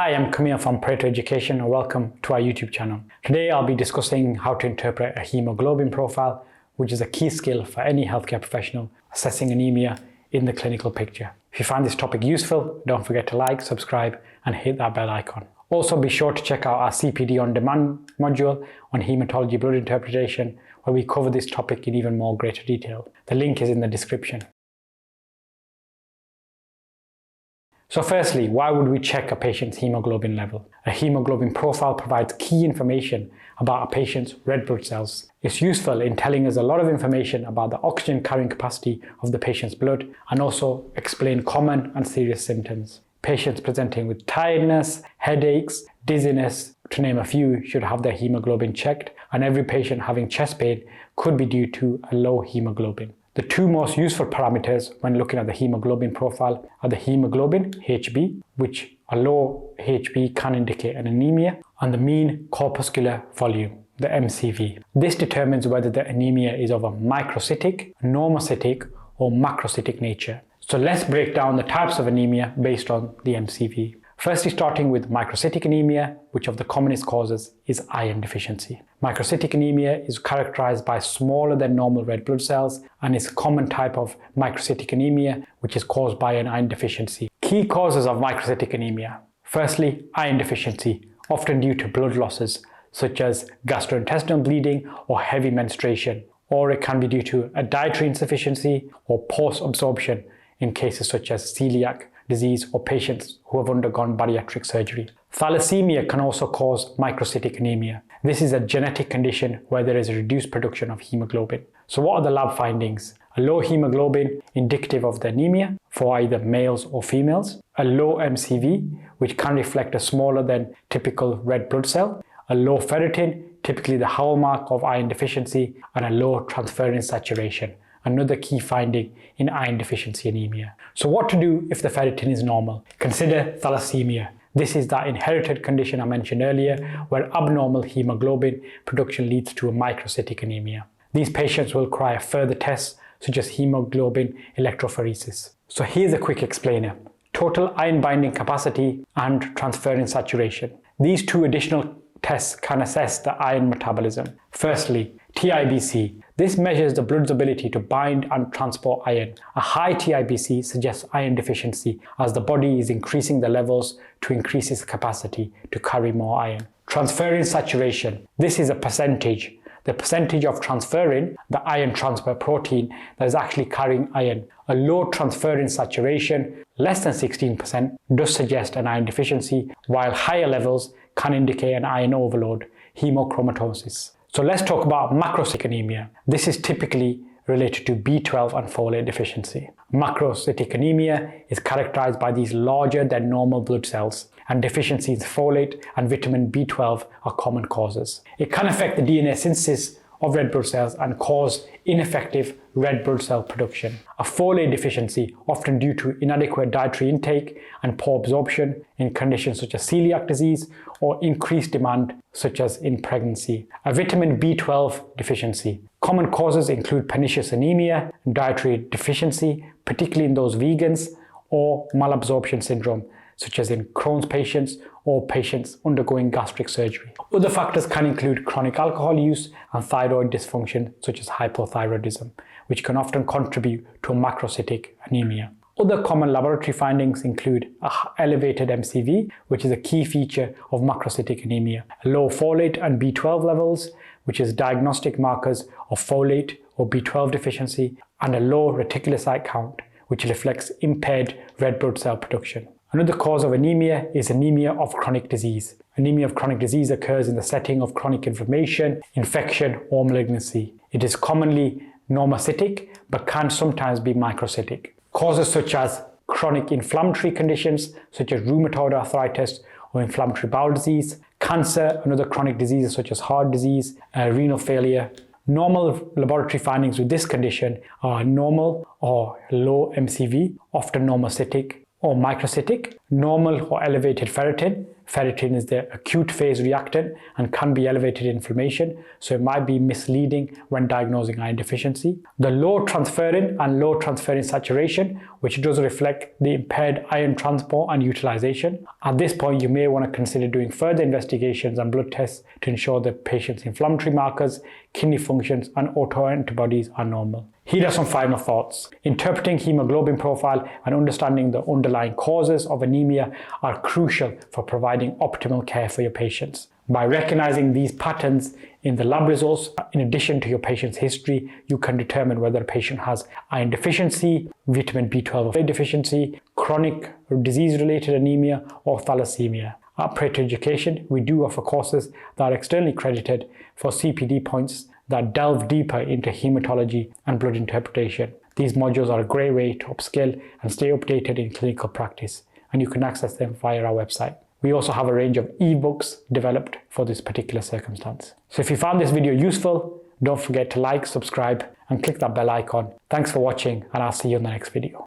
Hi, I'm Camille from Pareto Education and welcome to our YouTube channel. Today I'll be discussing how to interpret a hemoglobin profile, which is a key skill for any healthcare professional assessing anemia in the clinical picture. If you find this topic useful, don't forget to like, subscribe and hit that bell icon. Also be sure to check out our CPD on demand module on hematology blood interpretation, where we cover this topic in even more greater detail. The link is in the description. So firstly, why would we check a patient's hemoglobin level? A hemoglobin profile provides key information about a patient's red blood cells. It's useful in telling us a lot of information about the oxygen carrying capacity of the patient's blood and also explain common and serious symptoms. Patients presenting with tiredness, headaches, dizziness, to name a few, should have their hemoglobin checked, and every patient having chest pain could be due to a low hemoglobin. The two most useful parameters when looking at the hemoglobin profile are the hemoglobin, HB, which a low HB can indicate an anemia, and the mean corpuscular volume, the MCV. This determines whether the anemia is of a microcytic, normocytic, or macrocytic nature. So let's break down the types of anemia based on the MCV. Firstly, starting with microcytic anemia, which of the commonest causes is iron deficiency. Microcytic anemia is characterized by smaller than normal red blood cells and is a common type of microcytic anemia, which is caused by an iron deficiency. Key causes of microcytic anemia. Firstly, iron deficiency, often due to blood losses such as gastrointestinal bleeding or heavy menstruation, or it can be due to a dietary insufficiency or post-absorption in cases such as celiac disease or patients who have undergone bariatric surgery. Thalassaemia can also cause microcytic anemia. This is a genetic condition where there is a reduced production of hemoglobin. So what are the lab findings? A low hemoglobin indicative of the anemia for either males or females. A low MCV, which can reflect a smaller than typical red blood cell. A low ferritin, typically the hallmark of iron deficiency, and a low transferrin saturation, another key finding in iron deficiency anemia. So what to do if the ferritin is normal? Consider thalassaemia. This is that inherited condition I mentioned earlier where abnormal hemoglobin production leads to a microcytic anemia. These patients will require further tests such as hemoglobin electrophoresis. So here's a quick explainer. Total iron binding capacity and transferrin saturation. These two additional tests can assess the iron metabolism. Firstly, TIBC. This measures the blood's ability to bind and transport iron. A high TIBC suggests iron deficiency as the body is increasing the levels to increase its capacity to carry more iron. Transferrin saturation. This is a percentage. The percentage of transferrin, the iron transfer protein, that is actually carrying iron. A low transferrin saturation, less than 16%, does suggest an iron deficiency, while higher levels can indicate an iron overload, hemochromatosis. So let's talk about macrocytic anemia. This is typically related to B12 and folate deficiency. Macrocytic anemia is characterized by these larger than normal blood cells, and deficiencies in folate and vitamin B12 are common causes. It can affect the DNA synthesis of red blood cells and cause ineffective red blood cell production. A folate deficiency, often due to inadequate dietary intake and poor absorption in conditions such as celiac disease or increased demand such as in pregnancy. A vitamin B12 deficiency. Common causes include pernicious anemia, dietary deficiency, particularly in those vegans, or malabsorption syndrome, such as in Crohn's patients or patients undergoing gastric surgery. Other factors can include chronic alcohol use and thyroid dysfunction, such as hypothyroidism, which can often contribute to a macrocytic anemia. Other common laboratory findings include an elevated MCV, which is a key feature of macrocytic anemia, low folate and B12 levels, which is diagnostic markers of folate or B12 deficiency, and a low reticulocyte count, which reflects impaired red blood cell production. Another cause of anemia is anemia of chronic disease. Anemia of chronic disease occurs in the setting of chronic inflammation, infection, or malignancy. It is commonly normocytic, but can sometimes be microcytic. Causes such as chronic inflammatory conditions, such as rheumatoid arthritis or inflammatory bowel disease, cancer and other chronic diseases such as heart disease, renal failure. Normal laboratory findings with this condition are normal or low MCV, often normocytic or microcytic, normal or elevated ferritin, Ferritin is the acute phase reactant and can be elevated in inflammation, so it might be misleading when diagnosing iron deficiency. The low transferrin and low transferrin saturation, which does reflect the impaired iron transport and utilization. At this point, you may want to consider doing further investigations and blood tests to ensure the patient's inflammatory markers, kidney functions, and autoantibodies are normal. Here are some final thoughts. Interpreting hemoglobin profile and understanding the underlying causes of anemia are crucial for providing optimal care for your patients. By recognizing these patterns in the lab results, in addition to your patient's history, you can determine whether a patient has iron deficiency, vitamin B12 deficiency, chronic disease-related anemia, or thalassaemia. At Pareto Education, we do offer courses that are externally accredited for CPD points that delve deeper into hematology and blood interpretation. These modules are a great way to upskill and stay updated in clinical practice, and you can access them via our website. We also have a range of ebooks developed for this particular circumstance. So if you found this video useful, don't forget to like, subscribe, and click that bell icon. Thanks for watching, and I'll see you in the next video.